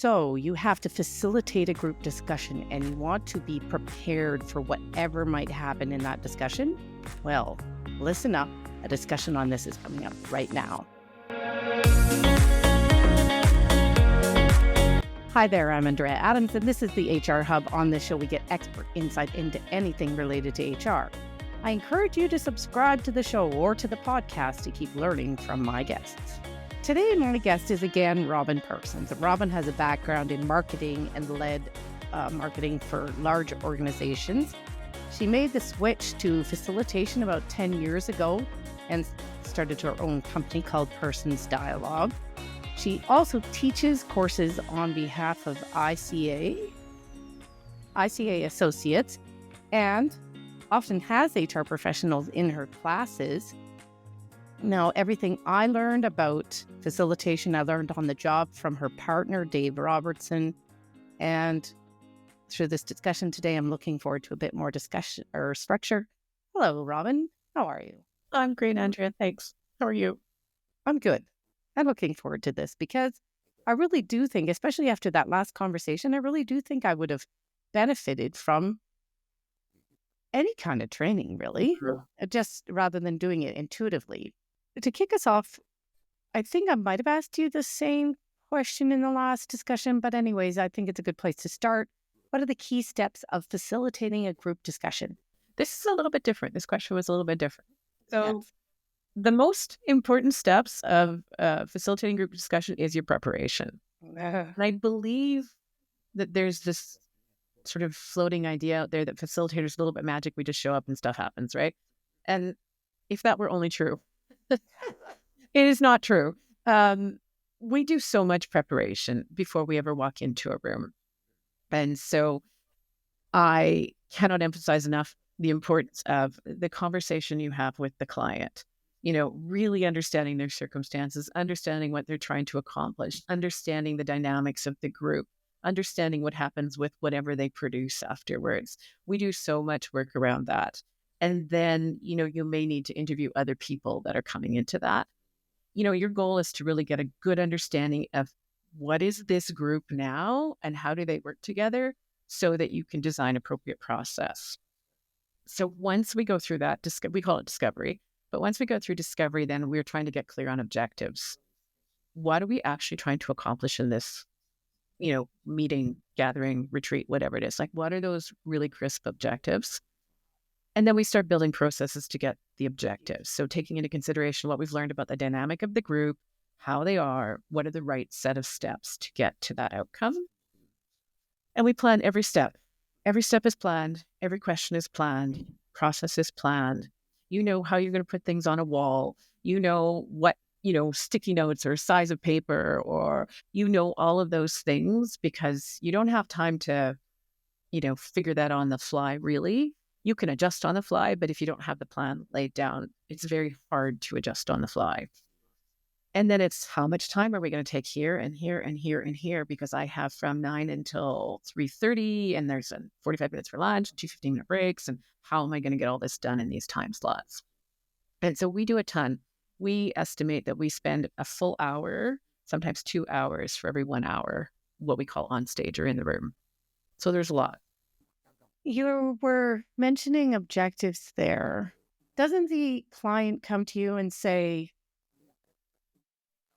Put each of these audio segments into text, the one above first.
So you have to facilitate a group discussion and you want to be prepared for whatever might happen in that discussion? Well, listen up. A discussion on this is coming up right now. Hi there, I'm Andrea Adams, and this is the HR Hub. On this show, we get expert insight into anything related to HR. I encourage you to subscribe to the show or to the podcast to keep learning from my guests. Today, my guest is again Robin Parsons. Robin has a background in marketing and led marketing for large organizations. She made the switch to facilitation about 10 years ago and started her own company called Parsons Dialogue. She also teaches courses on behalf of ICA Associates, and often has HR professionals in her classes. Now, everything I learned about facilitation, I learned on the job from her partner, Dave Robertson. And through this discussion today, I'm looking forward to a bit more discussion or structure. Hello, Robin. How are you? I'm great, Andrea. Thanks. How are you? I'm good. I'm looking forward to this because I really do think, especially after that last conversation, I really do think I would have benefited from any kind of training, really, just rather than doing it intuitively. To kick us off, I think I might have asked you the same question in the last discussion, but anyways, I think it's a good place to start. What are the key steps of facilitating a group discussion? This is a little bit different. This question was a little bit different. So the most important steps of facilitating group discussion is your preparation. And I believe that there's this sort of floating idea out there that facilitators are a little bit magic. We just show up and stuff happens, right? And if that were only true, it is not true. We do so much preparation before we ever walk into a room. And so I cannot emphasize enough the importance of the conversation you have with the client. You know, really understanding their circumstances, understanding what they're trying to accomplish, understanding the dynamics of the group, understanding what happens with whatever they produce afterwards. We do so much work around that. And then, you know, you may need to interview other people that are coming into that. You know, your goal is to really get a good understanding of what is this group now and how do they work together so that you can design appropriate process. So once we go through that, we call it discovery. But once we go through discovery, then we're trying to get clear on objectives. What are we actually trying to accomplish in this, you know, meeting, gathering, retreat, whatever it is? Like, what are those really crisp objectives? And then we start building processes to get the objectives. So taking into consideration what we've learned about the dynamic of the group, how they are, what are the right set of steps to get to that outcome. And we plan every step. Every step is planned. Every question is planned. Process is planned. You know how you're going to put things on a wall. You know what, you know, sticky notes or size of paper, or, you know, all of those things, because you don't have time to, you know, figure that on the fly, really. You can adjust on the fly, but if you don't have the plan laid down, it's very hard to adjust on the fly. And then it's how much time are we going to take here and here and here and here, because I have from 9 until 3:30 and there's 45 minutes for lunch, 2 15-minute breaks. And how am I going to get all this done in these time slots? And so we do a ton. We estimate that we spend a full hour, sometimes 2 hours for every 1 hour, what we call on stage or in the room. So there's a lot. You were mentioning objectives there. Doesn't the client come to you and say,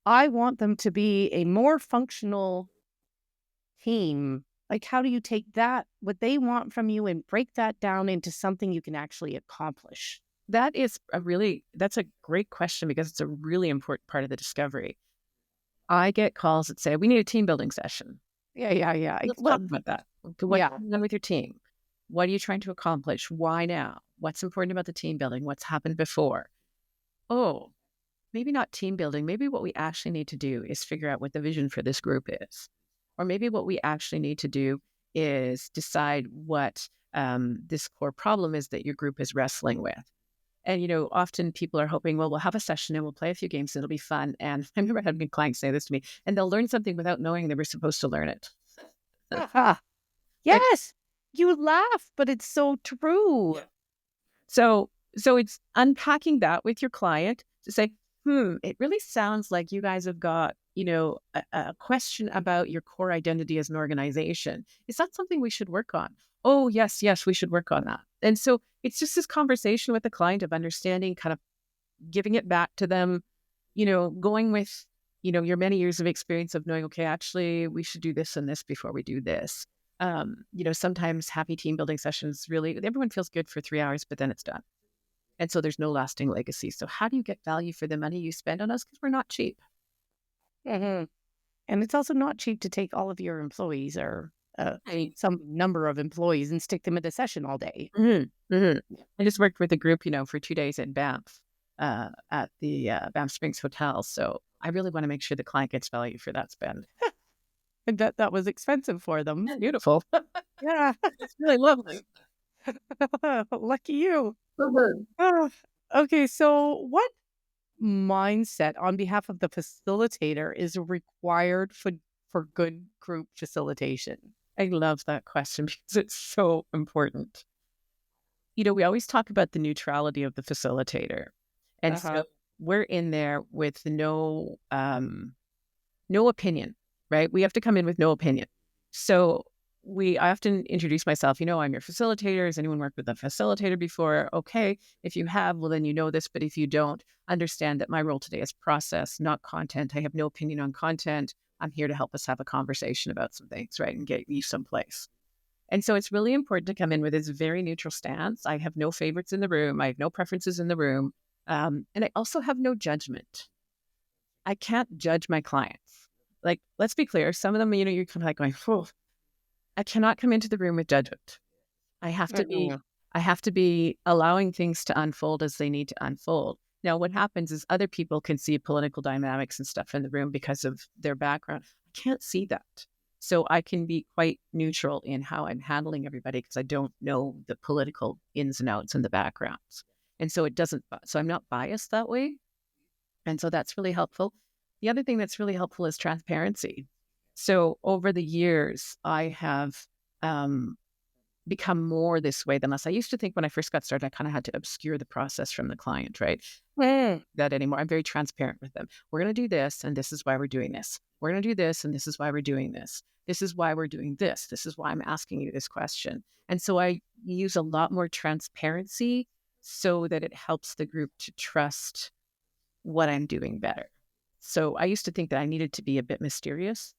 I want them to be a more functional team? Like, how do you take that, what they want from you, and break that down into something you can actually accomplish? That's a great question, because it's a really important part of the discovery. I get calls that say, we need a team building session. Yeah. Let's talk about that. What's going on with your team? What are you trying to accomplish? Why now? What's important about the team building? What's happened before? Oh, maybe not team building. Maybe what we actually need to do is figure out what the vision for this group is. Or maybe what we actually need to do is decide what this core problem is that your group is wrestling with. And, you know, often people are hoping, well, we'll have a session and we'll play a few games and it'll be fun. And I remember having clients say this to me, and they'll learn something without knowing they were supposed to learn it. Yes. You laugh, but it's so true. Yeah. So it's unpacking that with your client to say, it really sounds like you guys have got, a question about your core identity as an organization. Is that something we should work on? Oh, yes, we should work on that. And so it's just this conversation with the client of understanding, kind of giving it back to them, going with, your many years of experience of knowing, okay, actually, we should do this and this before we do this. Sometimes happy team building sessions, really, everyone feels good for 3 hours, but then it's done. And so there's no lasting legacy. So how do you get value for the money you spend on us? Because we're not cheap. Mm-hmm. And it's also not cheap to take all of your employees or some number of employees and stick them in a session all day. Mm-hmm. Mm-hmm. I just worked with a group, for 2 days in Banff at the Banff Springs Hotel. So I really want to make sure the client gets value for that spend. And that was expensive for them. Beautiful. Yeah. It's really lovely. Lucky you. Mm-hmm. Okay, so what mindset on behalf of the facilitator is required for good group facilitation? I love that question because it's so important. We always talk about the neutrality of the facilitator. And so we're in there with no opinion, right? We have to come in with no opinion. So I often introduce myself, I'm your facilitator. Has anyone worked with a facilitator before? Okay. If you have, well, then you know this. But if you don't, understand that my role today is process, not content. I have no opinion on content. I'm here to help us have a conversation about some things, right? And get you someplace. And so it's really important to come in with this very neutral stance. I have no favorites in the room. I have no preferences in the room. And I also have no judgment. I can't judge my clients. Like, let's be clear. Some of them, you're kind of like going, oh, I cannot come into the room with judgment. I have to be allowing things to unfold as they need to unfold. Now, what happens is other people can see political dynamics and stuff in the room because of their background. I can't see that. So I can be quite neutral in how I'm handling everybody because I don't know the political ins and outs and the backgrounds. And so so I'm not biased that way. And so that's really helpful. The other thing that's really helpful is transparency. So over the years, I have become more this way than less. I used to think when I first got started, I kind of had to obscure the process from the client, right? That anymore. I'm very transparent with them. We're going to do this, and this is why we're doing this. We're going to do this, and this is why we're doing this. This is why we're doing this. This is why I'm asking you this question. And so I use a lot more transparency so that it helps the group to trust what I'm doing better. So I used to think that I needed to be a bit mysterious.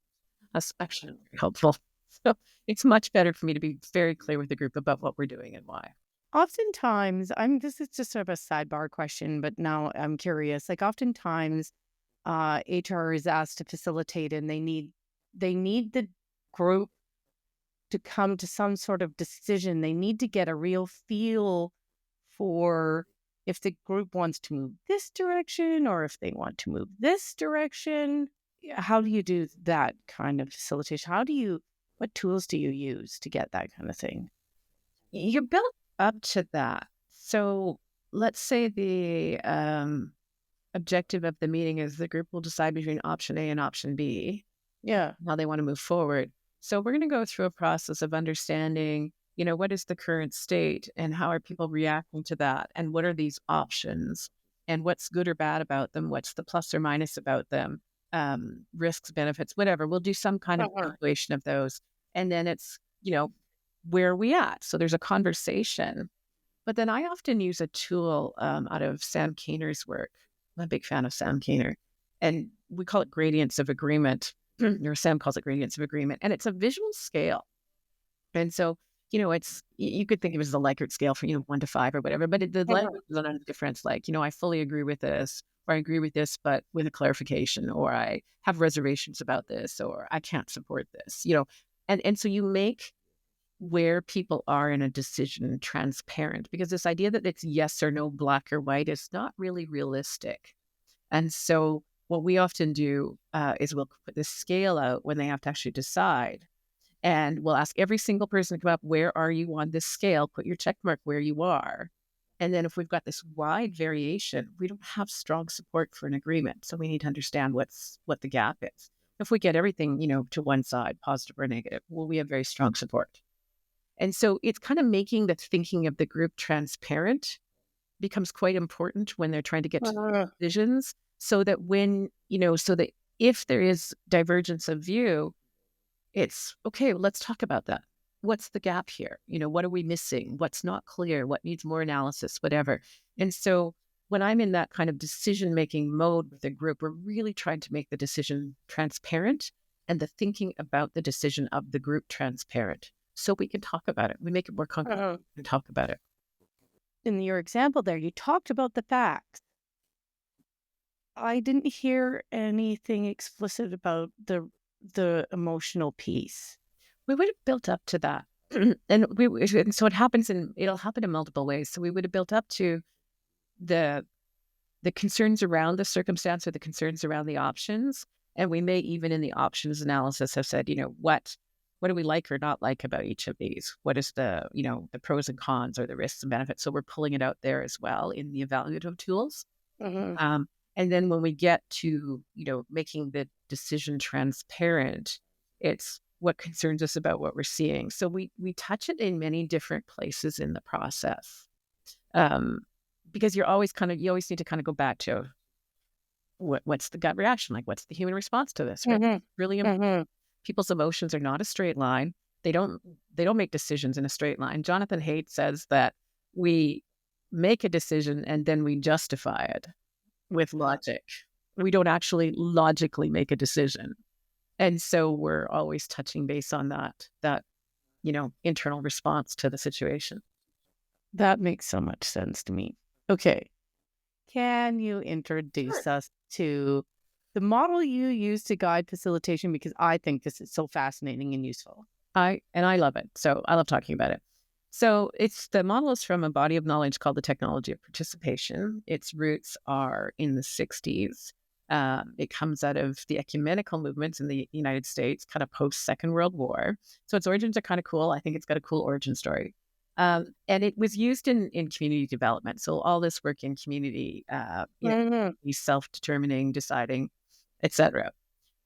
That's actually very helpful. So it's much better for me to be very clear with the group about what we're doing and why. Oftentimes, this is just sort of a sidebar question, but now I'm curious. Like oftentimes, HR is asked to facilitate, and they need the group to come to some sort of decision. They need to get a real feel for if the group wants to move this direction or if they want to move this direction. How do you do that kind of facilitation? What tools do you use to get that kind of thing? You're built up to that. So let's say the objective of the meeting is the group will decide between option A and option B. Yeah. How they want to move forward. So we're going to go through a process of understanding, what is the current state and how are people reacting to that? And what are these options? And what's good or bad about them? What's the plus or minus about them? Risks, benefits, whatever. We'll do some kind of evaluation of those. And then it's, where are we at? So there's a conversation. But then I often use a tool out of Sam Keener's work. I'm a big fan of Sam Keener. And we call it gradients of agreement. Or Sam calls it gradients of agreement. And it's a visual scale. And so, it's, you could think of it as a Likert scale for, 1 to 5 or whatever. But the language is not a difference. Like, I fully agree with this, or I agree with this, but with a clarification, or I have reservations about this, or I can't support this, And so you make where people are in a decision transparent, because this idea that it's yes or no, black or white, is not really realistic. And so what we often do is we'll put this scale out when they have to actually decide. And we'll ask every single person to come up, where are you on this scale? Put your check mark where you are. And then if we've got this wide variation, we don't have strong support for an agreement. So we need to understand what the gap is. If we get everything, to one side, positive or negative, well, we have very strong support. And so it's kind of making the thinking of the group transparent becomes quite important when they're trying to get to decisions, so that when, so that if there is divergence of view, it's okay, let's talk about that. What's the gap here? What are we missing? What's not clear? What needs more analysis, whatever. And so when I'm in that kind of decision-making mode with the group, we're really trying to make the decision transparent and the thinking about the decision of the group transparent so we can talk about it. We make it more concrete and talk about it. In your example there, you talked about the facts. I didn't hear anything explicit about the emotional piece. We would have built up to that. And so it'll happen in multiple ways. So we would have built up to the concerns around the circumstance or the concerns around the options. And we may even in the options analysis have said, what do we like or not like about each of these? What is the pros and cons or the risks and benefits? So we're pulling it out there as well in the evaluative tools. Mm-hmm. And then when we get to, making the decision transparent, it's what concerns us about what we're seeing. So we touch it in many different places in the process. Because you always need to kind of go back to what's the gut reaction? Like, what's the human response to this? Right? Mm-hmm. Really important. People's emotions are not a straight line. They don't make decisions in a straight line. Jonathan Haidt says that we make a decision and then we justify it with logic. We don't actually logically make a decision. And so we're always touching base on that internal response to the situation. That makes so much sense to me. Okay. Can you introduce us to the model you use to guide facilitation? Because I think this is so fascinating and useful. I love it. So I love talking about it. So the model is from a body of knowledge called the technology of participation. Its roots are in the 60s. It comes out of the ecumenical movements in the United States, kind of post Second World War. So its origins are kind of cool. I think it's got a cool origin story. And it was used in community development. So all this work in community, self-determining, deciding, etc.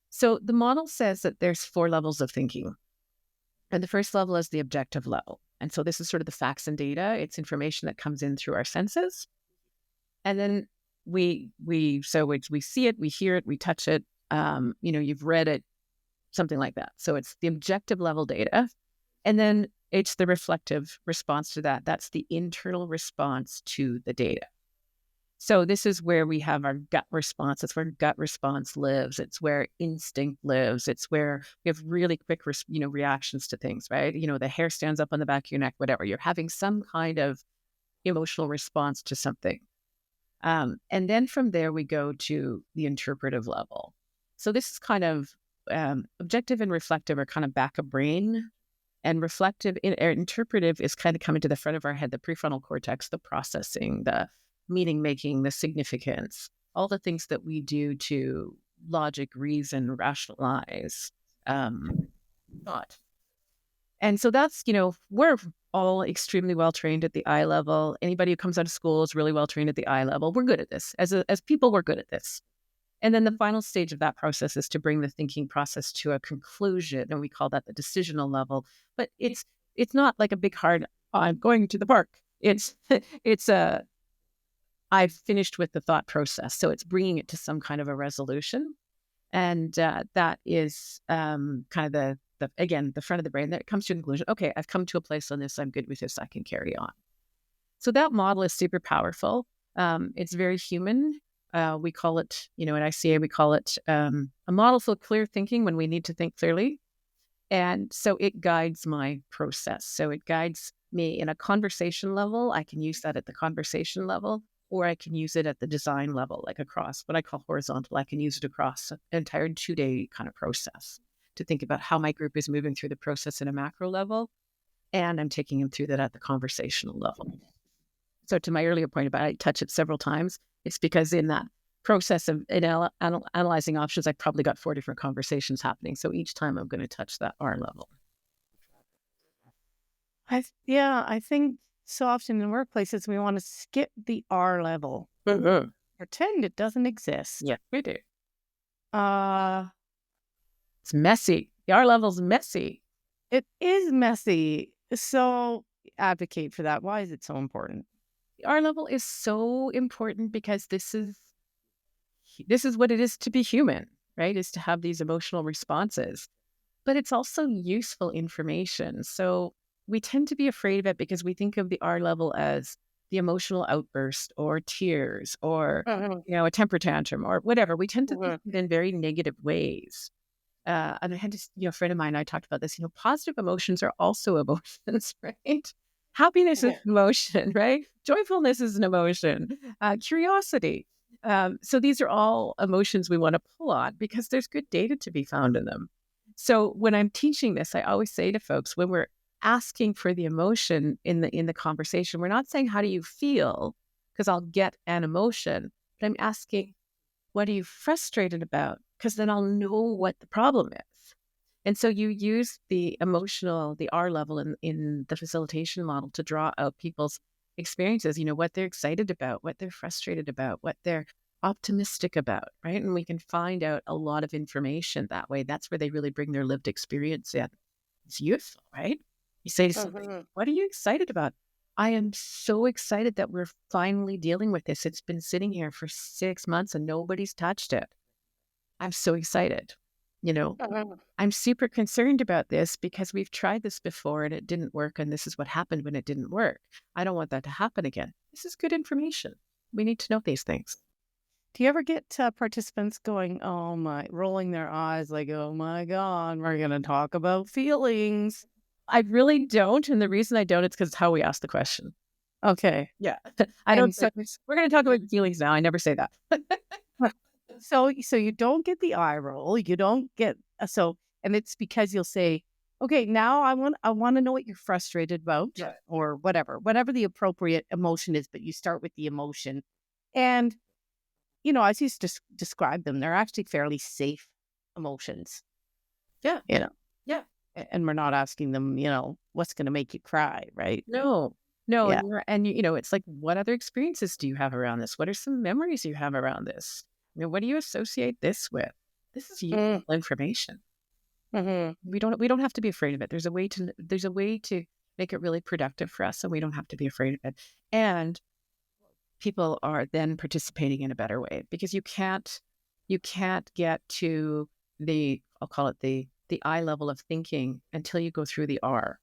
So the model says that there's 4 levels of thinking. And the first level is the objective level. And so this is sort of the facts and data. It's information that comes in through our senses. And then we see it, we hear it, we touch it, you've read it, something like that. So it's the objective level data. And then it's the reflective response to that. That's the internal response to the data. So this is where we have our gut response. It's where gut response lives. It's where instinct lives. It's where we have really quick, reactions to things, right? The hair stands up on the back of your neck, whatever. You're having some kind of emotional response to something. And then from there, we go to the interpretive level. So this is kind of objective and reflective are kind of back of brain. And reflective, interpretive is kind of coming to the front of our head, the prefrontal cortex, the processing, the meaning making, the significance, all the things that we do to logic, reason, rationalize thought. And so that's, we're all extremely well trained at the eye level. Anybody who comes out of school is really well trained at the eye level. We're good at this. As people, we're good at this. And then the final stage of that process is to bring the thinking process to a conclusion, and we call that the decisional level. But it's not like a big hard, I'm going to the park. It's I've finished with the thought process. So it's bringing it to some kind of a resolution. And that is kind of the front of the brain that it comes to a conclusion. Okay, I've come to a place on this. I'm good with this. I can carry on. So that model is super powerful. It's very human. We call it, at ICA, we call it a model for clear thinking when we need to think clearly. And so it guides my process. So it guides me in a conversation level. I can use that at the conversation level, or I can use it at the design level, like across what I call horizontal. I can use it across an entire 2-day kind of process to think about how my group is moving through the process at a macro level. And I'm taking them through that at the conversational level. So to my earlier point about I touch it several times, it's because in that process of analyzing options, I've probably got 4 different conversations happening. So each time I'm going to touch that R level. I think so often in workplaces, we want to skip the R level. Mm-hmm. Pretend it doesn't exist. Yeah, we do. It's messy. The R level's messy. It is messy. So advocate for that. Why is it so important? The R level is so important because this is what it is to be human. right? Is to have these emotional responses. But it's also useful information. So we tend to be afraid of it because we think of the R level as the emotional outburst or tears or, a temper tantrum or whatever. We tend to think of it in very negative ways. And I had this, friend of mine, I talked about this, positive emotions are also emotions, right? Happiness is an emotion, right? Joyfulness is an emotion, curiosity. So these are all emotions we want to pull on because there's good data to be found in them. So when I'm teaching this, I always say to folks, when we're asking for the emotion in the conversation, we're not saying, how do you feel? Because I'll get an emotion, but I'm asking, what are you frustrated about? Because then I'll know what the problem is. And so you use the emotional, the R level in the facilitation model to draw out people's experiences, what they're excited about, what they're frustrated about, what they're optimistic about, right? And we can find out a lot of information that way. That's where they really bring their lived experience in. It's useful, right? You say to somebody, what are you excited about? I am so excited that we're finally dealing with this. It's been sitting here for 6 months and nobody's touched it. I'm so excited. I'm super concerned about this because we've tried this before and it didn't work. And this is what happened when it didn't work. I don't want that to happen again. This is good information. We need to know these things. Do you ever get participants going, oh my, rolling their eyes like, oh my God, we're going to talk about feelings? I really don't. And the reason I don't, it's because it's how we ask the question. Okay. Yeah. I don't say, we're going to talk about feelings now. I never say that. So you don't get the eye roll. You don't get, and it's because you'll say, okay, now I want to know what you're frustrated about, right, or whatever the appropriate emotion is, but you start with the emotion. And, as you describe them, they're actually fairly safe emotions. Yeah. Yeah. And we're not asking them, what's going to make you cry, right? No. Yeah. And it's like, what other experiences do you have around this? What are some memories you have around this? What do you associate this with? This is useful information. We don't have to be afraid of it. There's a way to make it really productive for us, and we don't have to be afraid of it. And people are then participating in a better way because you can't get to I'll call it the I level of thinking until you go through the R.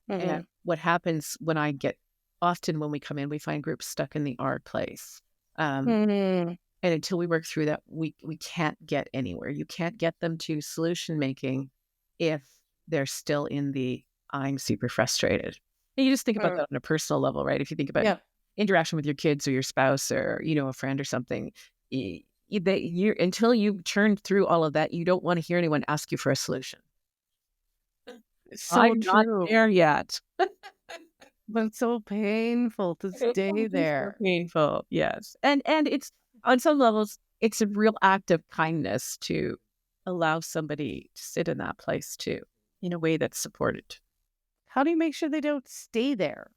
And what happens often when we come in, we find groups stuck in the R place. And until we work through that, we can't get anywhere. You can't get them to solution making if they're still in the I'm super frustrated. And you just think about that on a personal level, right? If you think about interaction with your kids or your spouse or, a friend or something, until you turn through all of that, you don't want to hear anyone ask you for a solution. So I'm true. not there yet. But it's so painful to stay there. So painful, yes. And it's, on some levels, it's a real act of kindness to allow somebody to sit in that place too, in a way that's supported. How do you make sure they don't stay there?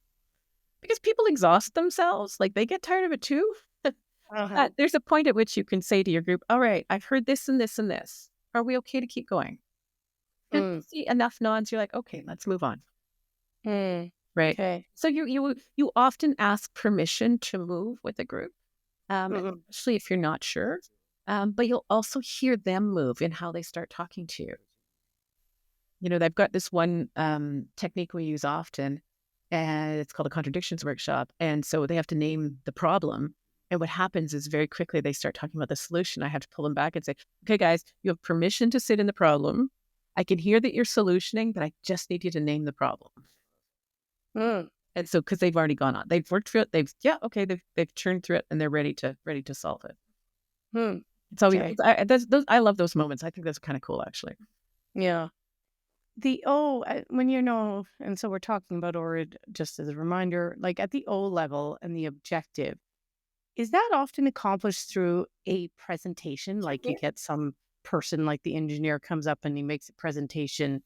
Because people exhaust themselves. Like, they get tired of it too. There's a point at which you can say to your group, all right, I've heard this and this and this. Are we okay to keep going? And see enough nods, you're like, okay, let's move on. Right. Okay. So you often ask permission to move with a group, especially if you're not sure. But you'll also hear them move in how they start talking to you. They've got this one technique we use often, and it's called a contradictions workshop. And so they have to name the problem. And what happens is very quickly they start talking about the solution. I have to pull them back and say, okay, guys, you have permission to sit in the problem. I can hear that you're solutioning, but I just need you to name the problem. And so, because they've already gone on, they've worked through it. They've churned through it, and they're ready to solve it. So I love those moments. I think that's kind of cool, actually. Yeah. When and so we're talking about ORID just as a reminder, like at the O level and the objective, is that often accomplished through a presentation? Like you get some person, like the engineer comes up and he makes a presentation.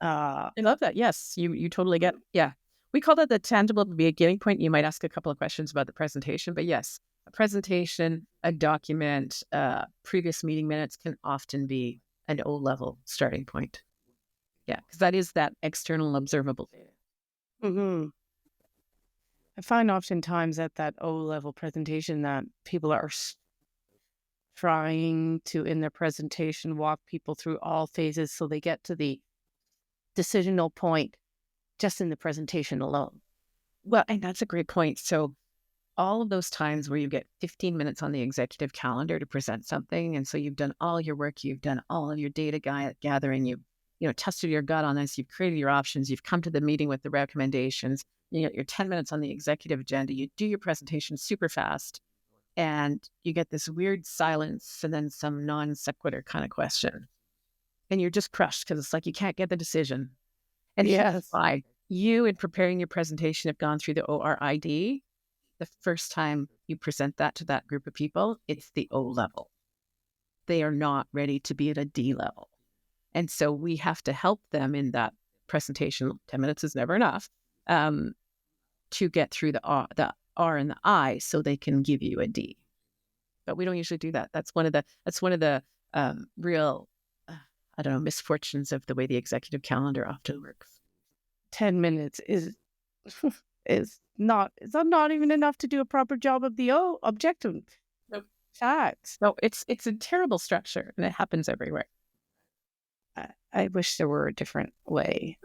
I love that. Yes, you totally get. Yeah, we call that the tangible beginning point. You might ask a couple of questions about the presentation, but yes, a presentation, a document, previous meeting minutes can often be an O level starting point. Yeah, because that is that external observable data. I find oftentimes at that O level presentation that people are trying to, in their presentation, walk people through all phases so they get to the decisional point just in the presentation alone. Well, and that's a great point. So all of those times where you get 15 minutes on the executive calendar to present something, and so you've done all your work, you've done all of your data gathering, you've tested your gut on this, you've created your options, you've come to the meeting with the recommendations, you get your 10 minutes on the executive agenda, you do your presentation super fast, and you get this weird silence and then some non sequitur kind of question. And you're just crushed because it's like you can't get the decision. And yes, why you, in preparing your presentation, have gone through the ORID. The first time you present that to that group of people, it's the O level. They are not ready to be at a D level. And so we have to help them in that presentation. 10 minutes is never enough to get through the R and the I so they can give you a D. But we don't usually do that. That's one of the real, I don't know, misfortunes of the way the executive calendar often works. 10 minutes is not even enough to do a proper job of the objective. Nope. Facts. No, it's a terrible structure, and it happens everywhere. I wish there were a different way.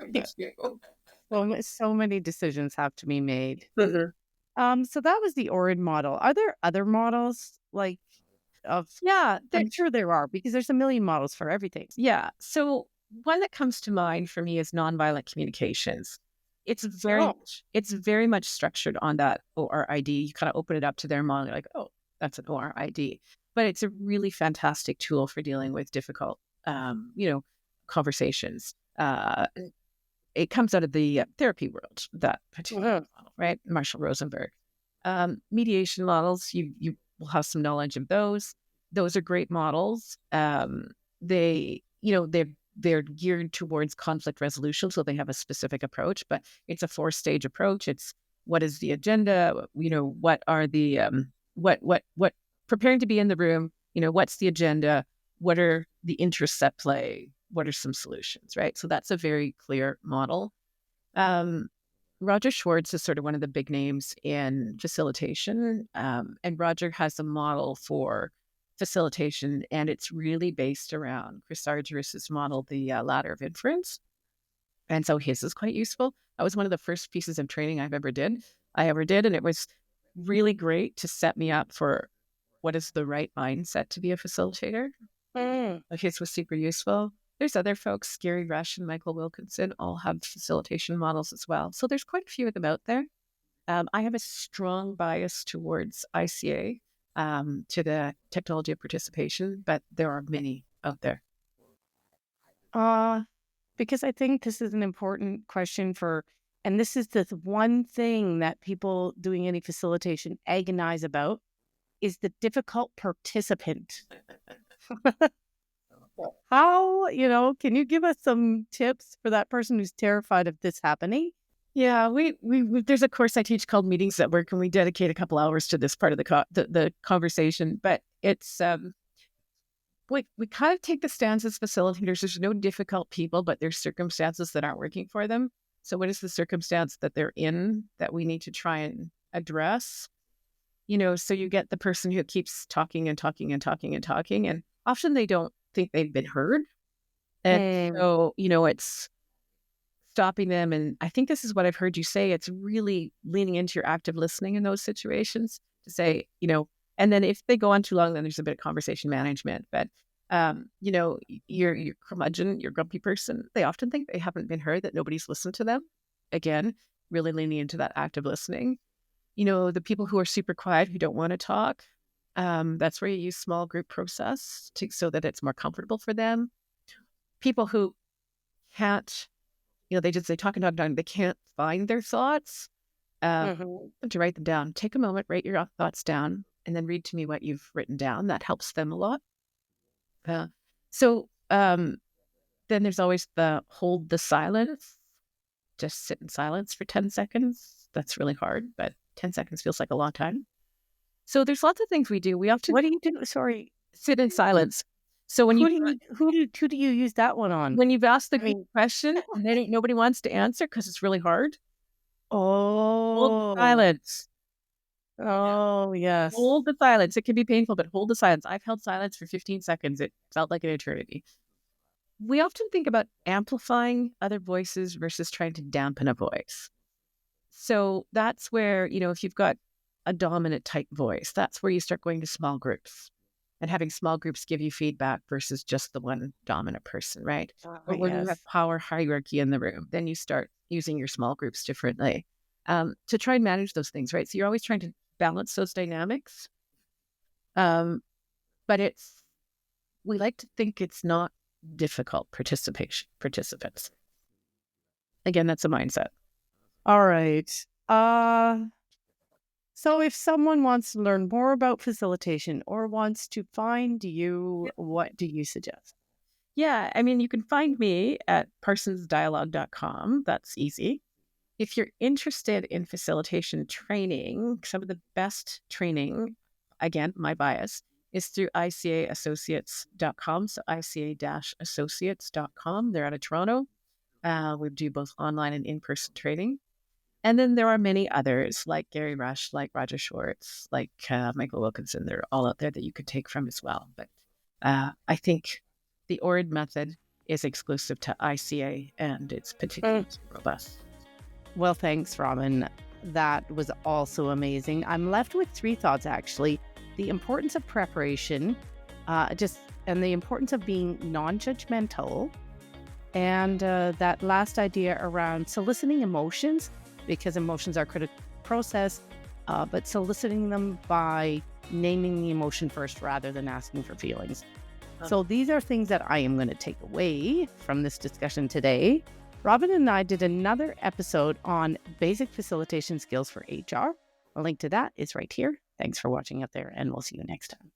Well, so many decisions have to be made. Mm-hmm. So that was the ORID model. Are there other models Yeah, I'm sure there are, because there's a million models for everything. Yeah. So one that comes to mind for me is nonviolent communications. It's very much structured on that ORID. You kind of open it up to their model, you're like, oh, that's an ORID. But it's a really fantastic tool for dealing with difficult, conversations. It comes out of the therapy world, that particular model, right? Marshall Rosenberg. Mediation models, you will have some knowledge of those. Those are great models. They're geared towards conflict resolution, so they have a specific approach, but it's a 4-stage approach. It's what is the agenda? What are the what preparing to be in the room? What's the agenda? What are the interests at play? What are some solutions? Right. So that's a very clear model. Roger Schwartz is sort of one of the big names in facilitation, and Roger has a model for facilitation, and it's really based around Chris Argyris's model, the ladder of inference. And so his is quite useful. That was one of the first pieces of training I ever did, and it was really great to set me up for what is the right mindset to be a facilitator. His was super useful. There's other folks, Gary Rush and Michael Wilkinson, all have facilitation models as well. So there's quite a few of them out there. I have a strong bias towards ICA, to the technology of participation, but there are many out there. Because I think this is an important question and this is the one thing that people doing any facilitation agonize about, is the difficult participant. How, can you give us some tips for that person who's terrified of this happening? Yeah, we there's a course I teach called Meetings at Work, and we dedicate a couple hours to this part of the conversation. But it's we kind of take the stance as facilitators. There's no difficult people, but there's circumstances that aren't working for them. So what is the circumstance that they're in that we need to try and address? So you get the person who keeps talking and talking and talking and talking, and often they don't think they've been heard. And so, it's stopping them. And I think this is what I've heard you say. It's really leaning into your active listening in those situations to say, and then if they go on too long, then there's a bit of conversation management. But, you're curmudgeon, you're grumpy person. They often think they haven't been heard, that nobody's listened to them. Again, really leaning into that active listening. The people who are super quiet, who don't want to talk, that's where you use small group process so that it's more comfortable for them. People who can't, they talk and talk and talk, they can't find their thoughts, to write them down. Take a moment, write your thoughts down, and then read to me what you've written down. That helps them a lot. So then there's always the hold the silence. Just sit in silence for 10 seconds. That's really hard, but 10 seconds feels like a long time. So there's lots of things we do. We often... What do you do? Sorry. Sit in silence. So when who do you use that one on? When you've asked the question and then nobody wants to answer because it's really hard. Oh. Hold silence. Oh, yes. Hold the silence. It can be painful, but hold the silence. I've held silence for 15 seconds. It felt like an eternity. We often think about amplifying other voices versus trying to dampen a voice. So that's where, if you've got a dominant type voice, that's where you start going to small groups and having small groups give you feedback versus just the one dominant person, right? Or when you have power hierarchy in the room, then you start using your small groups differently to try and manage those things, right? So you're always trying to balance those dynamics. But we like to think it's not difficult participants. Again, that's a mindset. All right. So if someone wants to learn more about facilitation or wants to find you, what do you suggest? Yeah, I mean, you can find me at parsonsdialogue.com. That's easy. If you're interested in facilitation training, some of the best training, again, my bias, is through ICAassociates.com. So ICA-associates.com. They're out of Toronto. We do both online and in-person training. And then there are many others like Gary Rush, like Roger Schwartz, like Michael Wilkinson. They're all out there that you could take from as well. But I think the ORID method is exclusive to ICA and it's particularly robust. Well, thanks, Robin. That was also amazing. I'm left with 3 thoughts, actually. The importance of preparation, and the importance of being non-judgmental, and that last idea around soliciting emotions, because emotions are critical process, but soliciting them by naming the emotion first rather than asking for feelings. So these are things that I am going to take away from this discussion today. Robin and I did another episode on basic facilitation skills for HR. A link to that is right here. Thanks for watching out there, and we'll see you next time.